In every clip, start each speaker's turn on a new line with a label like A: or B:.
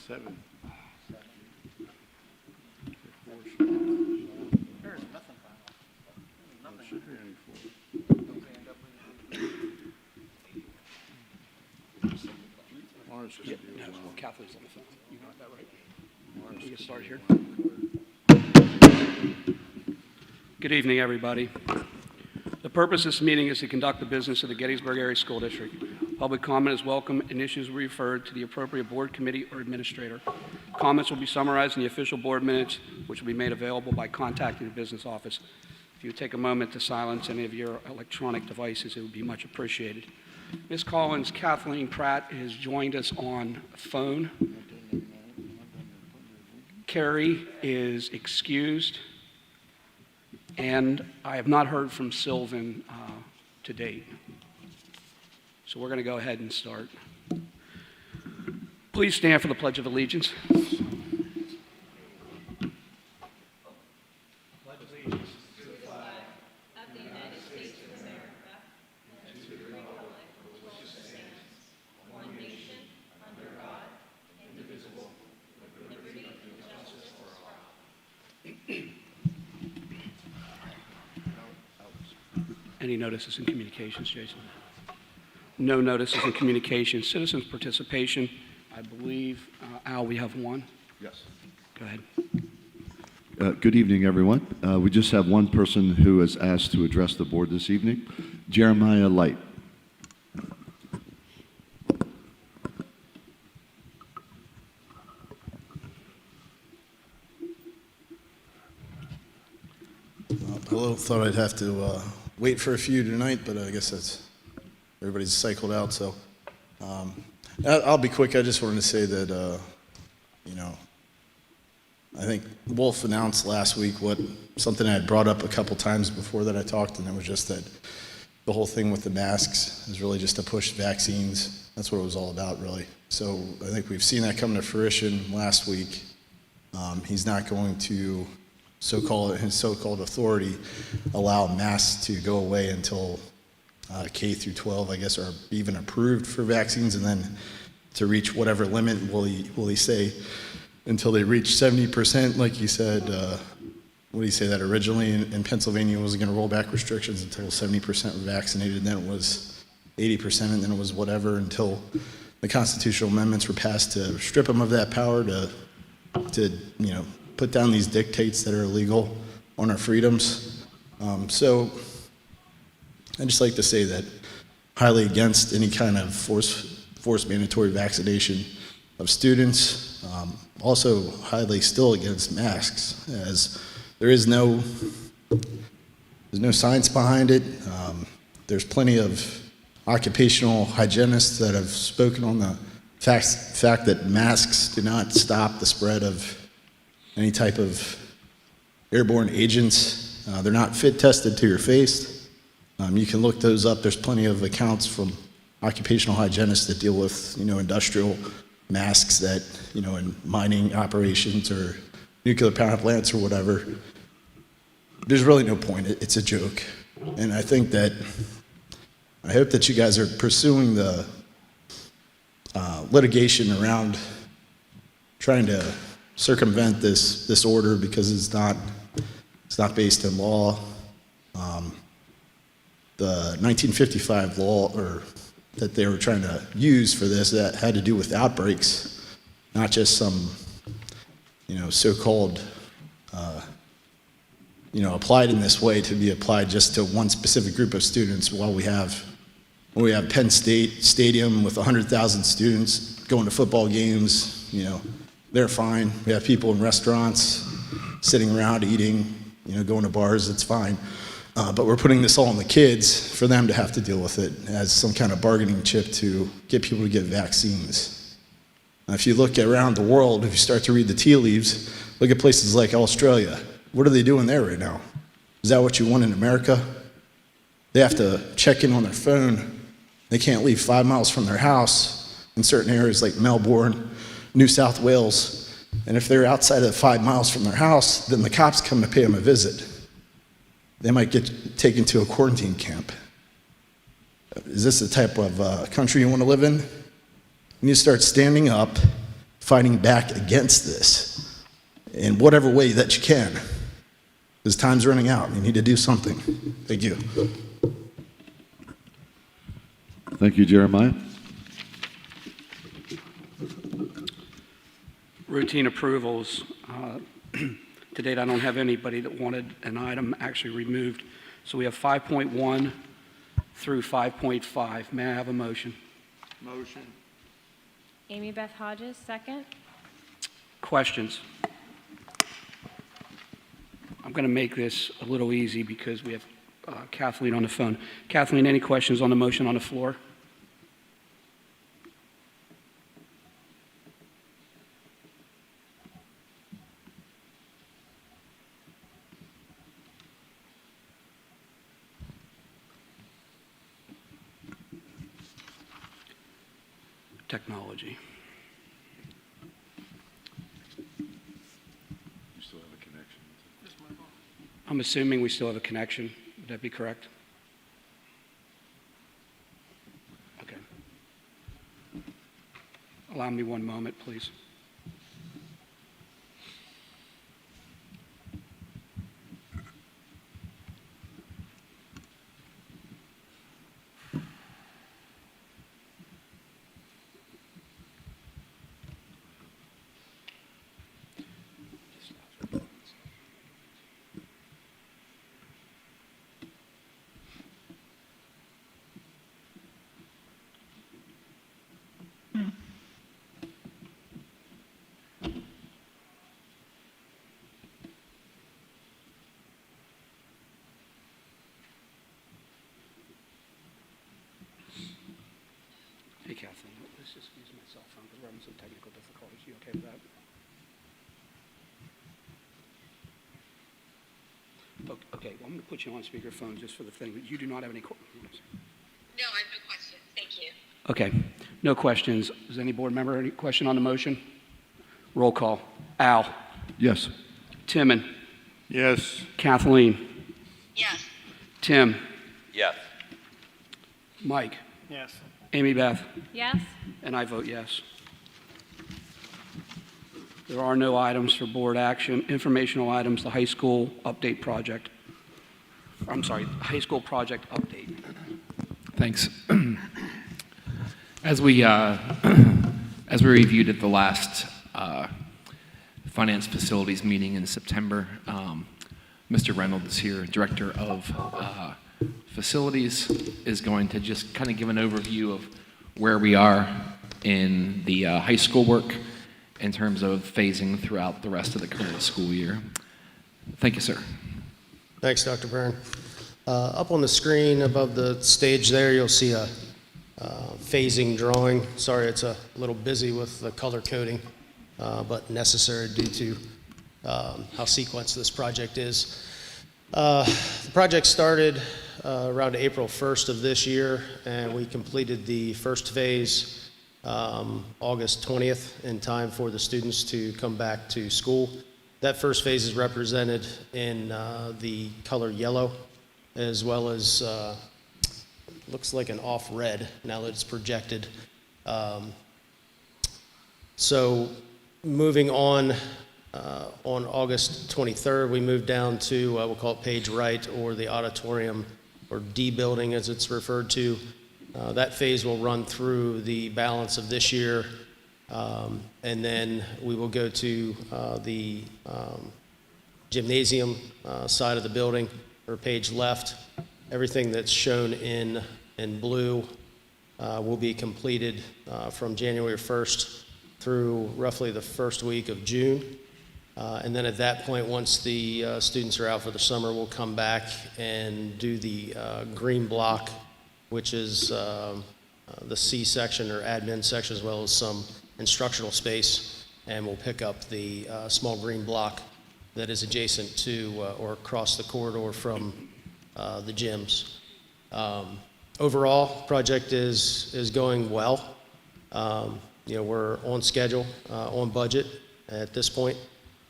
A: 7.
B: There's nothing final. Nothing.
A: Should be only 4.
B: Don't they end up with
A: Ours should
C: Yeah,
A: be
C: no,
A: over.
C: well, Kathleen's on the phone. You got that right.
A: Ours
C: We get
A: should
C: started
A: be
C: here.
A: over.
C: Good evening, everybody. The purpose of this meeting is to conduct the business of the Gettysburg Area School District. Public comment is welcome and issues will be referred to the appropriate board, committee, or administrator. Comments will be summarized in the official board minutes, which will be made available by contacting the business office. If you would take a moment to silence any of your electronic devices, it would be much appreciated. Ms. Collins, Kathleen Pratt has joined us on phone. Carrie is excused. And I have not heard from Sylvan to date. So we're going to go ahead and start. Please stand for the Pledge of Allegiance. Any notices and communications, Jason? No notices and communications. Citizens participation, I believe, Al, we have one.
D: Yes.
C: Go ahead.
D: Good evening, everyone. We just have one person who has asked to address the board this evening, Jeremiah Light.
E: Hello, thought I'd have to wait for a few tonight, but I guess that's everybody's cycled out, so I'll be quick. I just wanted to say that, I think Wolf announced last week something I had brought up a couple times before that I talked, and it was just that the whole thing with the masks is really just to push vaccines. That's what it was all about, really. So I think we've seen that come to fruition last week. He's not going to his so-called authority allow masks to go away until K through 12, I guess, are even approved for vaccines, and then to reach whatever limit will he say until they reach 70%, like he said. What did he say that originally in Pennsylvania wasn't going to roll back restrictions until 70% were vaccinated, and then it was 80%, and then it was whatever until the constitutional amendments were passed to strip him of that power to put down these dictates that are illegal on our freedoms. So I'd just like to say that highly against any kind of forced mandatory vaccination of students. Also highly still against masks, as there's no science behind it. There's plenty of occupational hygienists that have spoken on the fact that masks do not stop the spread of any type of airborne agents. They're not fit tested to your face. You can look those up. There's plenty of accounts from occupational hygienists that deal with, industrial masks that, in mining operations or nuclear power plants or whatever. There's really no point. It's a joke. And I hope that you guys are pursuing the litigation around trying to circumvent this order, because it's not based in law. The 1955 law that they were trying to use for this, that had to do with outbreaks, not just some so-called applied in this way to be applied just to one specific group of students. While we have Penn State Stadium with 100,000 students going to football games, they're fine. We have people in restaurants sitting around eating, going to bars, it's fine. But we're putting this all on the kids for them to have to deal with it as some kind of bargaining chip to get people to get vaccines. Now, if you look around the world, if you start to read the tea leaves, look at places like Australia. What are they doing there right now? Is that what you want in America? They have to check in on their phone. They can't leave 5 miles from their house in certain areas like Melbourne, New South Wales. And if they're outside of 5 miles from their house, then the cops come to pay them a visit. They might get taken to a quarantine camp. Is this the type of country you want to live in? You need to start standing up, fighting back against this in whatever way that you can. Because time's running out. You need to do something. Thank you.
D: Thank you, Jeremiah.
C: Routine approvals. To date, I don't have anybody that wanted an item actually removed. So we have 5.1 through 5.5. May I have a motion?
B: Motion.
A: Amy Beth Hodges, second.
C: Questions? I'm going to make this a little easy because we have Kathleen on the phone. Kathleen, any questions on the motion on the floor? Technology. I'm assuming we still have a connection. Would that be correct? Okay. Allow me one moment, please. Hey, Kathleen, let's just use my cell phone because we're having some technical difficulties. You okay with that? Okay, well, I'm going to put you on speakerphone just for the thing, but you do not have any questions.
F: No, I have no questions. Thank you.
C: Okay, no questions. Does any board member have any question on the motion? Roll call. Al?
D: Yes.
C: Timon?
B: Yes.
C: Kathleen?
F: Yes.
C: Tim?
B: Yes.
C: Mike?
B: Yes.
C: Amy Beth?
A: Yes.
C: And I vote yes. There are no items for board action. Informational items, the high school update project. I'm sorry, high school project update.
G: Thanks. As we reviewed at the last finance facilities meeting in September, Mr. Reynolds here, director of facilities, is going to just kind of give an overview of where we are in the high school work in terms of phasing throughout the rest of the current school year. Thank you, sir.
H: Thanks, Dr. Byrne. Up on the screen above the stage there, you'll see a phasing drawing. Sorry, it's a little busy with the color coding, but necessary due to how sequenced this project is. The project started around April 1st of this year, and we completed the first phase August 20th in time for the students to come back to school. That first phase is represented in the color yellow, as well as looks like an off red now that it's projected. So moving on August 23rd, we moved down to we'll call it page right, or the auditorium, or D building as it's referred to. That phase will run through the balance of this year, and then we will go to the gymnasium side of the building, or page left. Everything that's shown in blue will be completed from January 1st through roughly the first week of June. And then at that point, once the students are out for the summer, we'll come back and do the green block, which is the C section or admin section, as well as some instructional space. And we'll pick up the small green block that is adjacent to or across the corridor from the gyms. Overall, project is going well. We're on schedule, on budget at this point.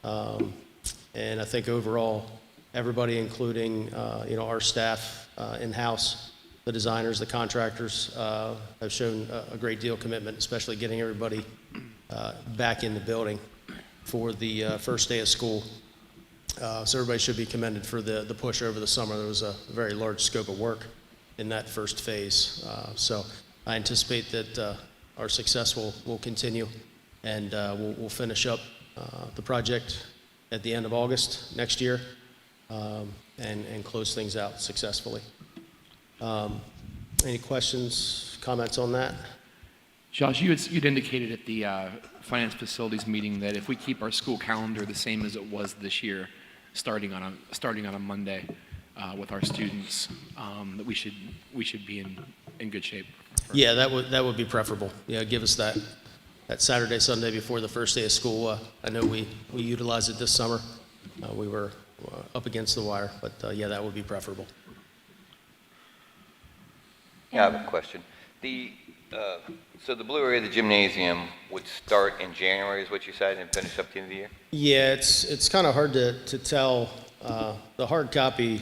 H: And I think overall, everybody, including our staff in-house, the designers, the contractors, have shown a great deal of commitment, especially getting everybody back in the building for the first day of school. So everybody should be commended for the push over the summer. There was a very large scope of work in that first phase. So I anticipate that our success will continue, and we'll finish up the project at the end of August next year, and close things out successfully. Any questions, comments on that?
G: Josh, you'd indicated at the finance facilities meeting that if we keep our school calendar the same as it was this year, starting on a Monday with our students, that we should be in good shape.
H: Yeah, that would be preferable. Yeah, give us that Saturday, Sunday before the first day of school. I know we utilized it this summer. We were up against the wire, but yeah, that would be preferable.
B: Yeah, I have a question. So the blue area of the gymnasium would start in January, is what you said, and finish up at the end of the year?
H: Yeah, it's kind of hard to tell. The hard copy,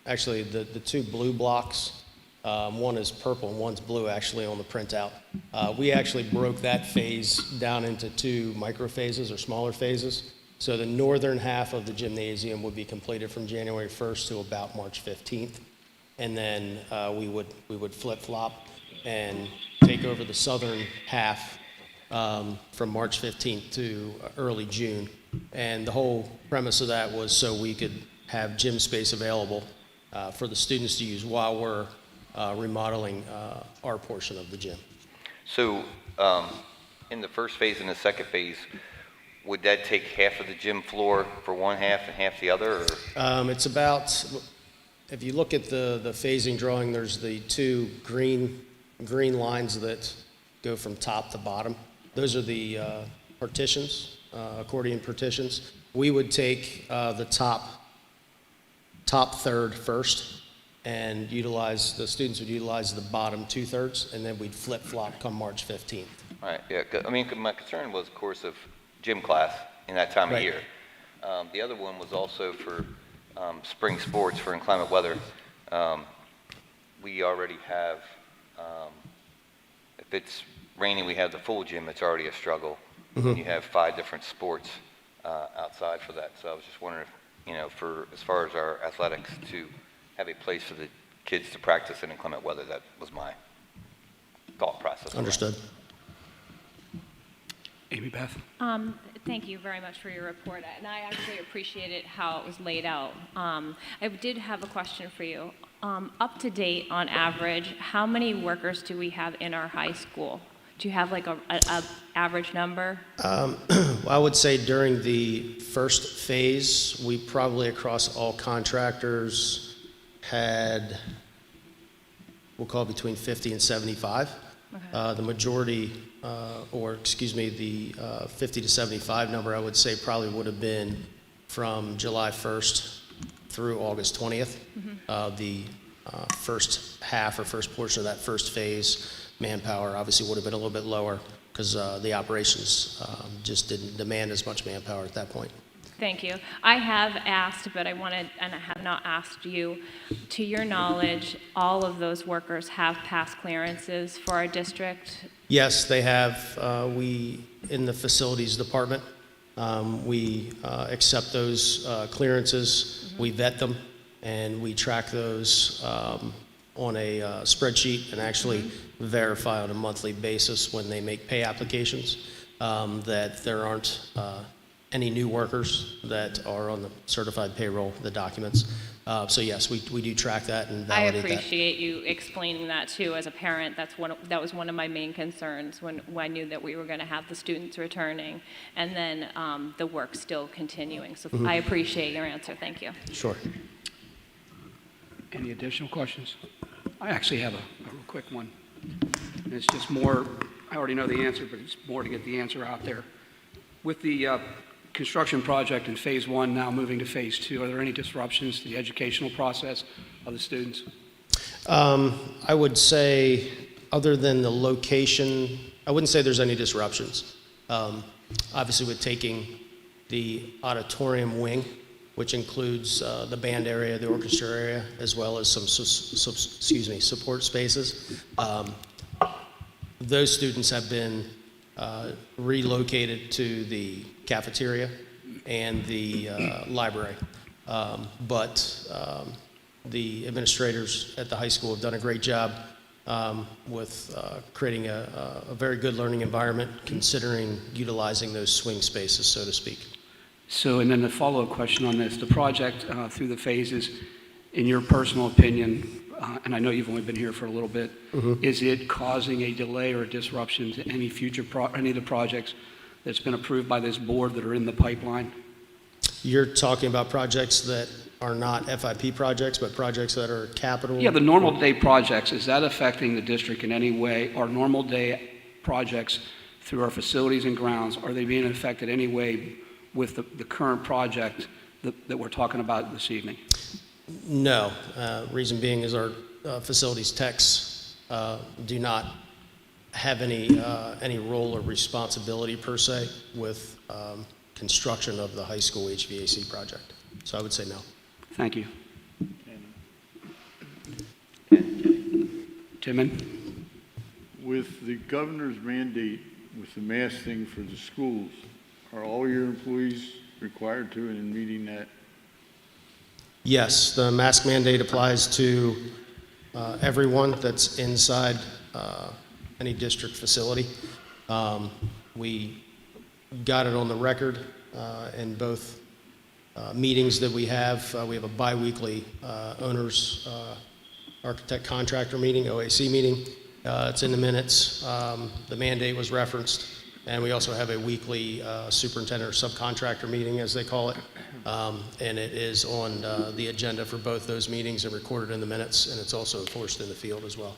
H: actually, the two blue blocks, one is purple and one's blue actually on the printout. We actually broke that phase down into two micro phases or smaller phases. So the northern half of the gymnasium would be completed from January 1st to about March 15th. And then we would flip-flop and take over the southern half from March 15th to early June. And the whole premise of that was so we could have gym space available for the students to use while we're remodeling our portion of the gym.
B: So in the first phase and the second phase, would that take half of the gym floor for one half and half the other? Or?
H: It's about, if you look at the phasing drawing, there's the two green lines that go from top to bottom. Those are the partitions, accordion partitions. We would take the top third first and the students would utilize the bottom 2/3, and then we'd flip-flop come March 15th.
B: All right, yeah, I mean, my concern was, of course, of gym class in that time of
H: Right.
B: year. The other one was also for spring sports for inclement weather. We already have, if it's raining, we have the full gym, it's already a struggle.
H: Mm-hmm.
B: You have 5 different sports outside for that. So I was just wondering if, for as far as our athletics, to have a place for the kids to practice in inclement weather, that was my thought process.
H: Understood.
C: Amy Beth?
A: Thank you very much for your report, and I actually appreciated how it was laid out. I did have a question for you. Up to date, on average, how many workers do we have in our high school? Do you have like a average number?
H: I would say during the first phase, we probably across all contractors had, we'll call it between 50 and 75.
A: Okay.
H: The majority, the 50 to 75 number, I would say probably would have been from July 1st through August 20th. The first half or first portion of that first phase, manpower obviously would have been a little bit lower because the operations just didn't demand as much manpower at that point.
A: Thank you. I have asked, but I have not asked you. To your knowledge, all of those workers have passed clearances for our district?
H: Yes, they have. We, in the facilities department, we accept those clearances, we vet them, and we track those on a spreadsheet and actually verify on a monthly basis when they make pay applications that there aren't any new workers that are on the certified payroll, the documents. So yes, we do track that and
A: I
H: validate that.
A: appreciate you explaining that too. As a parent, that was one of my main concerns when I knew that we were going to have the students returning and then the work still continuing. So I appreciate your answer. Thank you.
H: Sure.
C: Any additional questions? I actually have a real quick one. And it's just more, I already know the answer, but it's more to get the answer out there. With the construction project in phase 1 now moving to phase 2, are there any disruptions to the educational process of the students?
H: I would say, other than the location, I wouldn't say there's any disruptions. Obviously, with taking the auditorium wing, which includes the band area, the orchestra area, as well as some support spaces. Those students have been relocated to the cafeteria and the library. But the administrators at the high school have done a great job with creating a very good learning environment, considering utilizing those swing spaces, so to speak.
C: So, and then the follow-up question on this, the project through the phases, in your personal opinion, and I know you've only been here for a little bit, is it causing a delay or a disruption to any future, any of the projects that's been approved by this board that are in the pipeline?
H: You're talking about projects that are not FIP projects, but projects that are capital?
C: Yeah, the normal day projects, is that affecting the district in any way? Our normal day projects through our facilities and grounds, are they being affected any way with the current project that we're talking about this evening?
H: No. Reason being is our facilities techs do not have any role or responsibility per se with construction of the high school HVAC project. So I would say no.
C: Thank you. Timon?
I: With the governor's mandate with the mask thing for the schools, are all your employees required to and meeting that?
H: Yes, the mask mandate applies to everyone that's inside any district facility. We got it on the record in both meetings that we have. We have a bi-weekly owners, architect contractor meeting, OAC meeting. It's in the minutes. The mandate was referenced. And we also have a weekly superintendent or subcontractor meeting, as they call it. And it is on the agenda for both those meetings and recorded in the minutes, and it's also enforced in the field as well.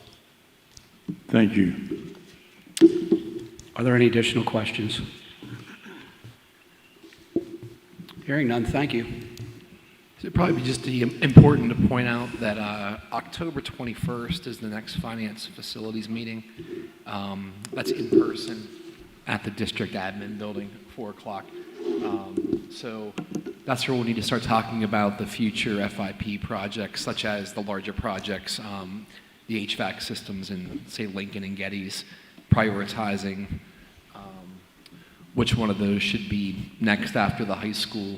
I: Thank you.
C: Are there any additional questions? Hearing none, thank you.
G: So it'd probably be just important to point out that October 21st is the next finance facilities meeting. That's in person at the district admin building, 4 o'clock. So that's where we'll need to start talking about the future FIP projects, such as the larger projects, the HVAC systems in, say, Lincoln and Getty's, prioritizing which one of those should be next after the high school.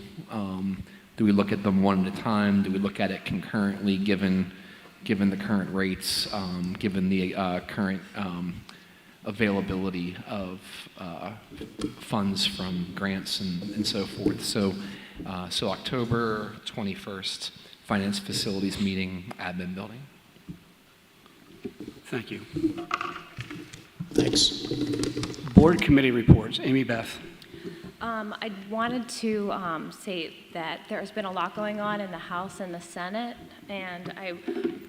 G: Do we look at them one at a time? Do we look at it concurrently, given the current rates, given the current availability of funds from grants and so forth? So October 21st, Finance Facilities Meeting, Admin Building.
C: Thank you.
H: Thanks.
C: Board committee reports. Amy Beth.
A: I wanted to say that there has been a lot going on in the House and the Senate, and I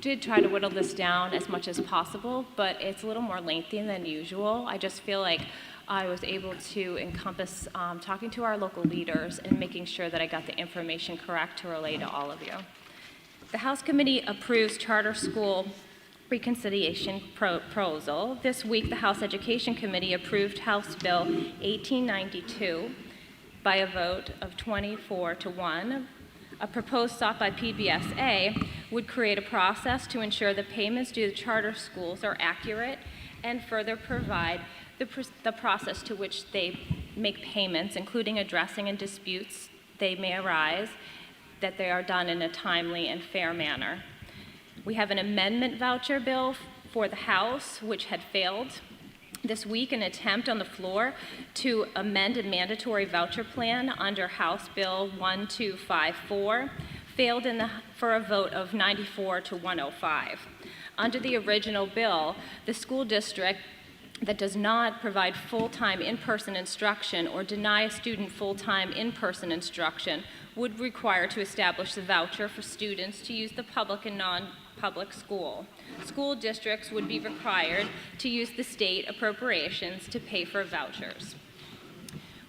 A: did try to whittle this down as much as possible, but it's a little more lengthy than usual. I just feel like I was able to encompass talking to our local leaders and making sure that I got the information correct to relay to all of you. The House Committee approves charter school reconciliation proposal. This week, the House Education Committee approved House Bill 1892 by a vote of 24-1. A proposed stop by PBSA would create a process to ensure the payments due to charter schools are accurate and further provide the process to which they make payments, including addressing and disputes they may arise, that they are done in a timely and fair manner. We have an amendment voucher bill for the House, which had failed this week, an attempt on the floor to amend a mandatory voucher plan under House Bill 1254, failed for a vote of 94-105. Under the original bill, the school district that does not provide full-time in-person instruction or deny a student full-time in-person instruction would require to establish the voucher for students to use the public and non-public school. School districts would be required to use the state appropriations to pay for vouchers.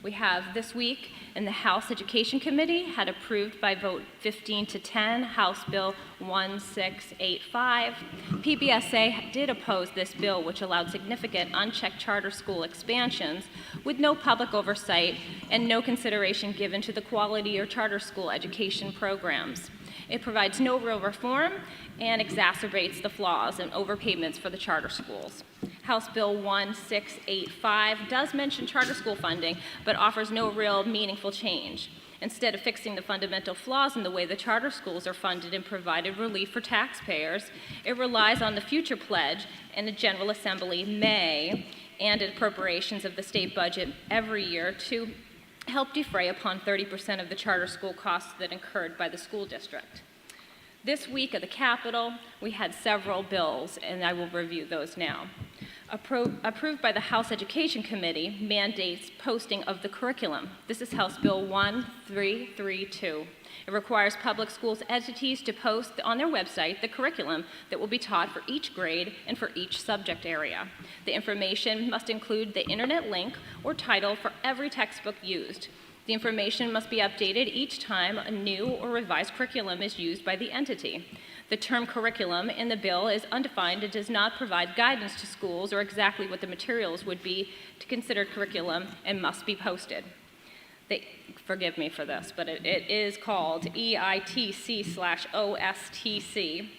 A: We have this week in the House Education Committee had approved by vote 15-10 House Bill 1685. PBSA did oppose this bill, which allowed significant unchecked charter school expansions with no public oversight and no consideration given to the quality or charter school education programs. It provides no real reform and exacerbates the flaws and overpayments for the charter schools. House Bill 1685 does mention charter school funding, but offers no real meaningful change. Instead of fixing the fundamental flaws in the way the charter schools are funded and provided relief for taxpayers, it relies on the future pledge and the General Assembly may and appropriations of the state budget every year to help defray upon 30% of the charter school costs that incurred by the school district. This week at the Capitol, we had several bills, and I will review those now. Approved by the House Education Committee mandates posting of the curriculum. This is House Bill 1332. It requires public schools entities to post on their website the curriculum that will be taught for each grade and for each subject area. The information must include the internet link or title for every textbook used. The information must be updated each time a new or revised curriculum is used by the entity. The term curriculum in the bill is undefined and does not provide guidance to schools or exactly what the materials would be to consider curriculum and must be posted. Forgive me for this, but it is called EITC/OSTC,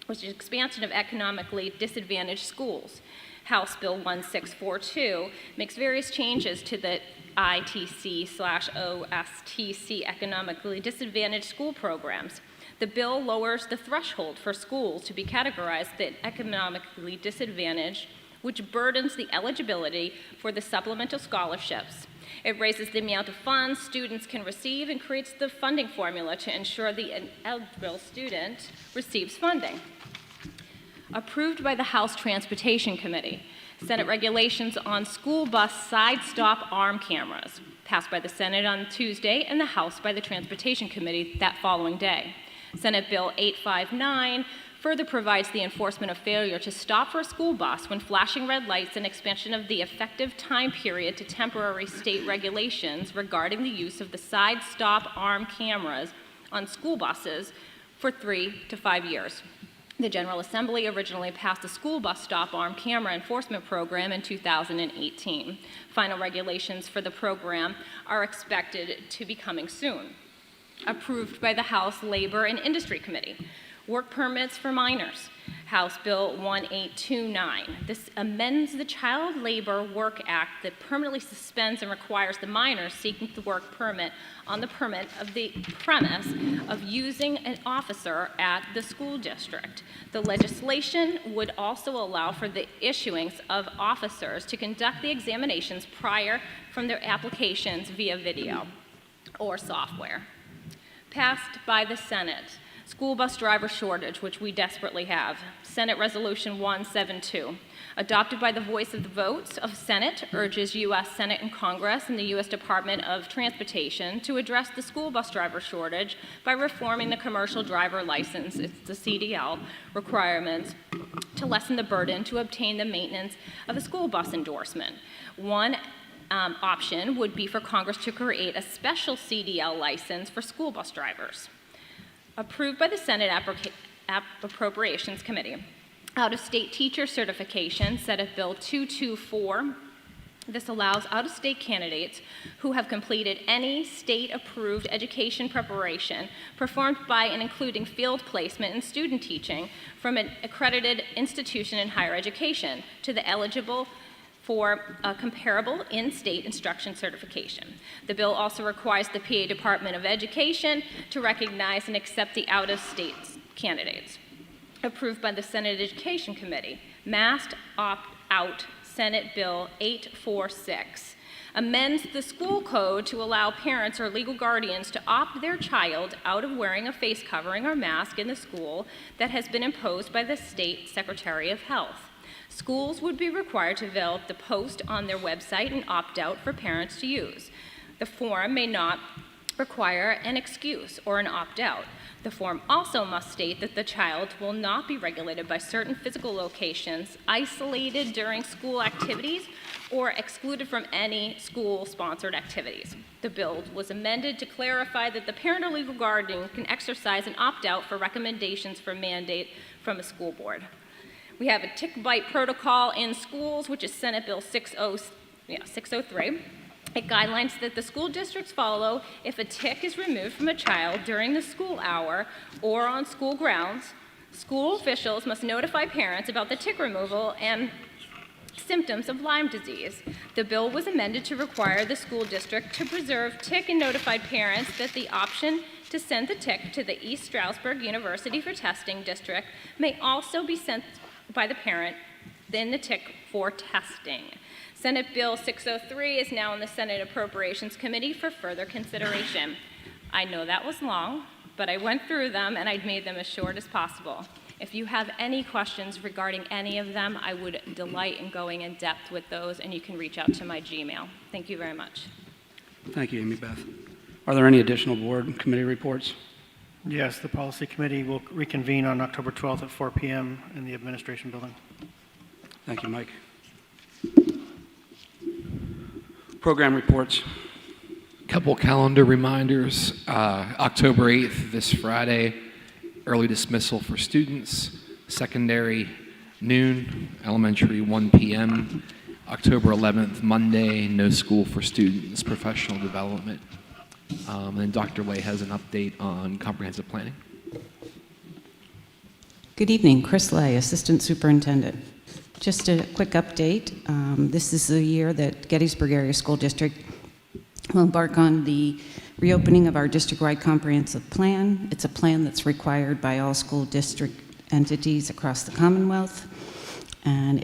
A: which is expansion of economically disadvantaged schools. House Bill 1642 makes various changes to the ITC/OSTC economically disadvantaged school programs. The bill lowers the threshold for schools to be categorized as economically disadvantaged, which burdens the eligibility for the supplemental scholarships. It raises the amount of funds students can receive and creates the funding formula to ensure the eligible student receives funding. Approved by the House Transportation Committee, Senate regulations on school bus side stop arm cameras, passed by the Senate on Tuesday and the House by the Transportation Committee that following day. Senate Bill 859 further provides the enforcement of failure to stop for a school bus when flashing red lights and expansion of the effective time period to temporary state regulations regarding the use of the side stop arm cameras on school buses for 3 to 5 years. The General Assembly originally passed a school bus stop arm camera enforcement program in 2018. Final regulations for the program are expected to be coming soon. Approved by the House Labor and Industry Committee. Work permits for minors, House Bill 1829. This amends the Child Labor Work Act that permanently suspends and requires the minors seeking the work permit on the permit of the premise of using an officer at the school district. The legislation would also allow for the issuance of officers to conduct the examinations prior from their applications via video or software. Passed by the Senate. School bus driver shortage, which we desperately have. Senate Resolution 172, adopted by the voice of the votes of Senate, urges U.S. Senate and Congress and the U.S. Department of Transportation to address the school bus driver shortage by reforming the commercial driver license, the CDL, requirements to lessen the burden to obtain the maintenance of a school bus endorsement. One option would be for Congress to create a special CDL license for school bus drivers. Approved by the Senate Appropriations Committee. Out-of-state teacher certification, Senate Bill 224. This allows out-of-state candidates who have completed any state-approved education preparation performed by and including field placement and student teaching from an accredited institution in higher education to the eligible for a comparable in-state instruction certification. The bill also requires the PA Department of Education to recognize and accept the out-of-state candidates. Approved by the Senate Education Committee. Masked opt-out, Senate Bill 846. Amends the school code to allow parents or legal guardians to opt their child out of wearing a face covering or mask in the school that has been imposed by the State Secretary of Health. Schools would be required to develop the post on their website and opt out for parents to use. The form may not require an excuse or an opt out. The form also must state that the child will not be regulated by certain physical locations, isolated during school activities, or excluded from any school-sponsored activities. The bill was amended to clarify that the parent or legal guardian can exercise an opt out for recommendations for mandate from a school board. We have a tick bite protocol in schools, which is Senate Bill 603. It guidelines that the school districts follow if a tick is removed from a child during the school hour or on school grounds. School officials must notify parents about the tick removal and symptoms of Lyme disease. The bill was amended to require the school district to preserve tick and notified parents that the option to send the tick to the East Stroudsburg University for testing district may also be sent by the parent, then the tick for testing. Senate Bill 603 is now in the Senate Appropriations Committee for further consideration. I know that was long, but I went through them and I'd made them as short as possible. If you have any questions regarding any of them, I would delight in going in depth with those, and you can reach out to my Gmail. Thank you very much.
C: Thank you, Amy Beth. Are there any additional board and committee reports?
J: Yes, the policy committee will reconvene on October 12th at 4 p.m. in the administration building.
C: Thank you, Mike. Program reports.
G: Couple calendar reminders. October 8th, this Friday, early dismissal for students. Secondary, noon. Elementary, 1 p.m. October 11th, Monday, no school for students, professional development. And Dr. Lay has an update on comprehensive planning.
K: Good evening, Chris Lay, Assistant Superintendent. Just a quick update. This is the year that Gettysburg Area School District will embark on the reopening of our district-wide comprehensive plan. It's a plan that's required by all school district entities across the Commonwealth, and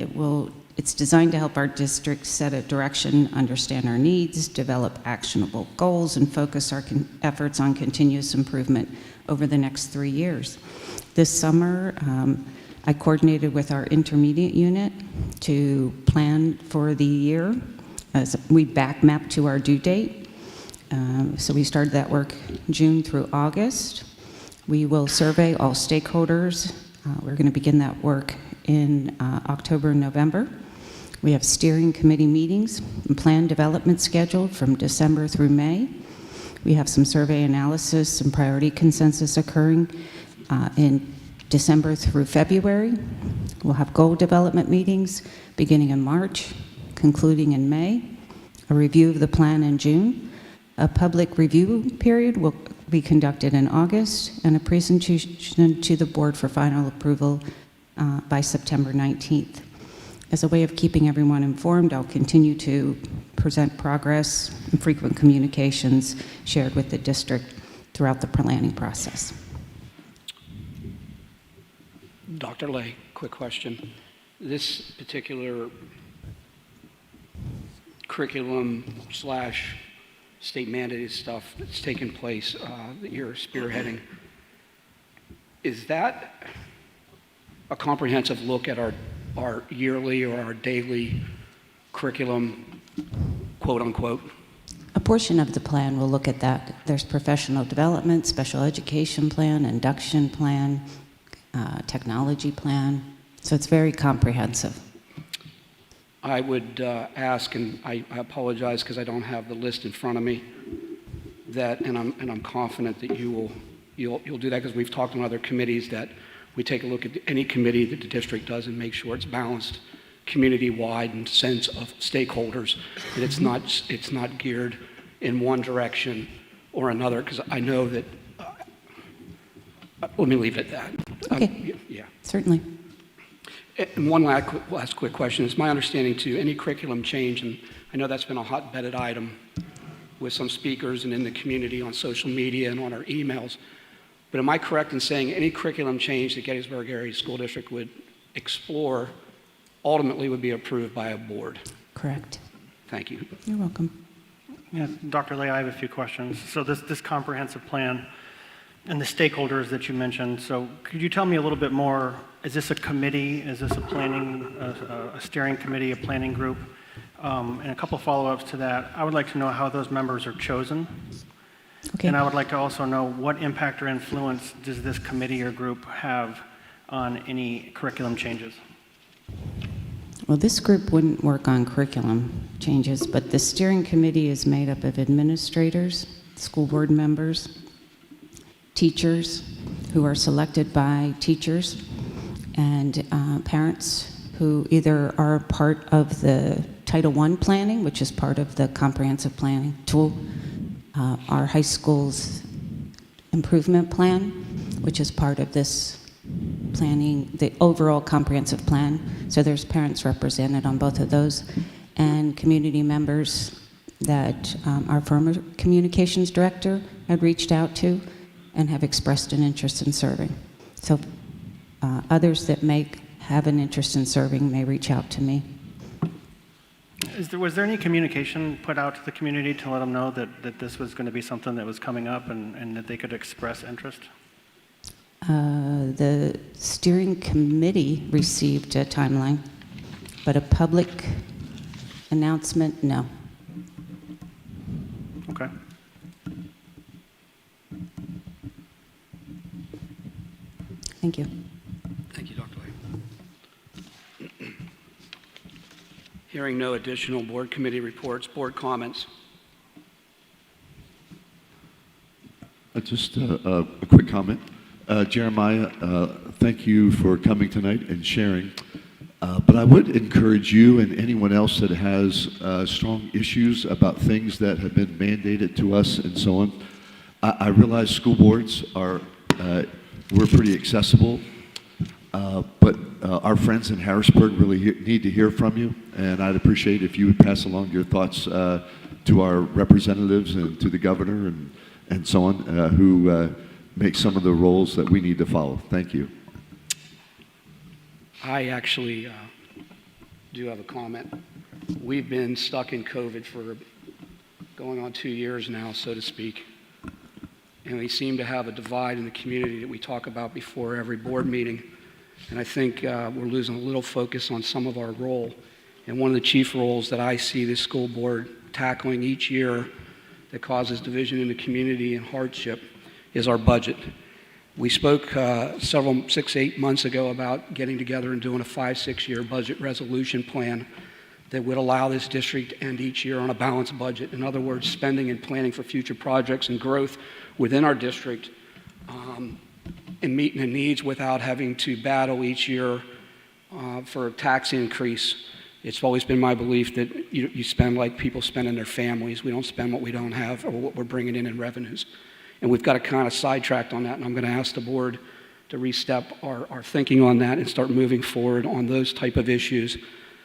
K: it's designed to help our district set a direction, understand our needs, develop actionable goals, and focus our efforts on continuous improvement over the next 3 years. This summer, I coordinated with our intermediate unit to plan for the year as we back map to our due date. So we started that work June through August. We will survey all stakeholders. We're going to begin that work in October and November. We have steering committee meetings and plan development scheduled from December through May. We have some survey analysis and priority consensus occurring in December through February. We'll have goal development meetings beginning in March, concluding in May, a review of the plan in June. A public review period will be conducted in August, and a presentation to the board for final approval by September 19th. As a way of keeping everyone informed, I'll continue to present progress and frequent communications shared with the district throughout the planning process.
C: Dr. Lay, quick question. This particular curriculum / state mandated stuff that's taken place that you're spearheading, is that a comprehensive look at our yearly or our daily curriculum, quote unquote?
K: A portion of the plan will look at that. There's professional development, special education plan, induction plan, technology plan. So it's very comprehensive.
C: I would ask, and I apologize because I don't have the list in front of me, that, and I'm confident that you'll do that, because we've talked on other committees, that we take a look at any committee that the district does and make sure it's balanced, community-wide, and sense of stakeholders, that it's not geared in one direction or another, because I know that. Let me leave it at that.
K: Okay.
C: Yeah.
K: Certainly.
C: And one last quick question. It's my understanding, too, any curriculum change, and I know that's been a hot-bedded item with some speakers and in the community on social media and on our emails, but am I correct in saying any curriculum change that Gettysburg Area School District would explore ultimately would be approved by a board?
K: Correct.
C: Thank you.
K: You're welcome.
J: Yeah, Dr. Lay, I have a few questions. So this comprehensive plan and the stakeholders that you mentioned, so could you tell me a little bit more? Is this a committee? Is this a planning, a steering committee, a planning group? And a couple follow-ups to that. I would like to know how those members are chosen.
K: Okay.
J: And I would like to also know what impact or influence does this committee or group have on any curriculum changes?
K: Well, this group wouldn't work on curriculum changes, but the steering committee is made up of administrators, school board members, teachers who are selected by teachers, and parents who either are part of the Title I planning, which is part of the comprehensive planning tool, our high school's improvement plan, which is part of this planning, the overall comprehensive plan. So there's parents represented on both of those, and community members that our former communications director had reached out to and have expressed an interest in serving. So others that may have an interest in serving may reach out to me.
J: Was there any communication put out to the community to let them know that this was going to be something that was coming up and that they could express interest?
K: The steering committee received a timeline, but a public announcement, no.
J: Okay.
K: Thank you.
C: Thank you, Dr. Lay. Hearing no additional board committee reports, board comments.
D: Just a quick comment. Jeremiah, thank you for coming tonight and sharing. But I would encourage you and anyone else that has strong issues about things that have been mandated to us and so on. I realize school boards are, we're pretty accessible, but our friends in Harrisburg really need to hear from you, and I'd appreciate if you would pass along your thoughts to our representatives and to the governor and so on, who make some of the roles that we need to follow. Thank you.
C: I actually do have a comment. We've been stuck in COVID for going on 2 years now, so to speak. And we seem to have a divide in the community that we talk about before every board meeting. And I think we're losing a little focus on some of our role. And one of the chief roles that I see this school board tackling each year that causes division in the community and hardship is our budget. We spoke 6, 8 months ago about getting together and doing a 5-6 year budget resolution plan that would allow this district to end each year on a balanced budget. In other words, spending and planning for future projects and growth within our district, and meeting the needs without having to battle each year for a tax increase. It's always been my belief that you spend like people spend in their families. We don't spend what we don't have or what we're bringing in revenues. And we've got to kind of sidetracked on that, and I'm going to ask the board to restep our thinking on that and start moving forward on those type of issues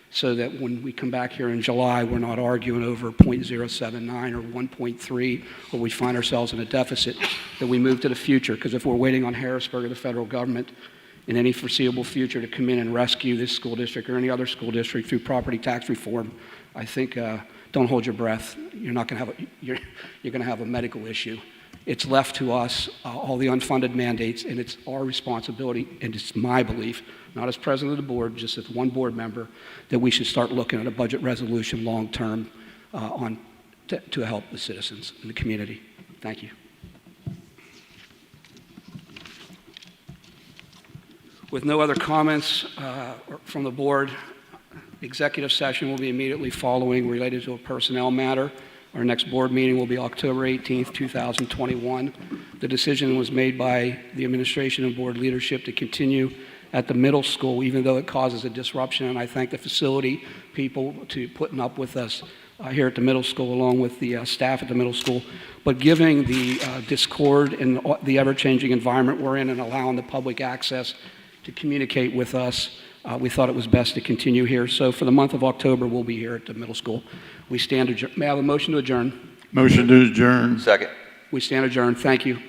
C: so that when we come back here in July, we're not arguing over 0.079 or 1.3, or we find ourselves in a deficit, that we move to the future. Because if we're waiting on Harrisburg or the federal government in any foreseeable future to come in and rescue this school district or any other school district through property tax reform, I think don't hold your breath. You're not going to have you're going to have a medical issue. It's left to us, all the unfunded mandates, and it's our responsibility, and it's my belief, not as president of the board, just as one board member, that we should start looking at a budget resolution long-term to help the citizens in the community. Thank you. With no other comments from the board, executive session will be immediately following related to a personnel matter. Our next board meeting will be October 18th, 2021. The decision was made by the administration and board leadership to continue at the middle school, even though it causes a disruption. And I thank the facility people to putting up with us here at the middle school, along with the staff at the middle school. But given the discord and the ever-changing environment we're in and allowing the public access to communicate with us, we thought it was best to continue here. So for the month of October, we'll be here at the middle school. We stand adjourned. May I have a motion to adjourn?
I: Motion to adjourn.
B: Second.
C: We stand adjourned. Thank you.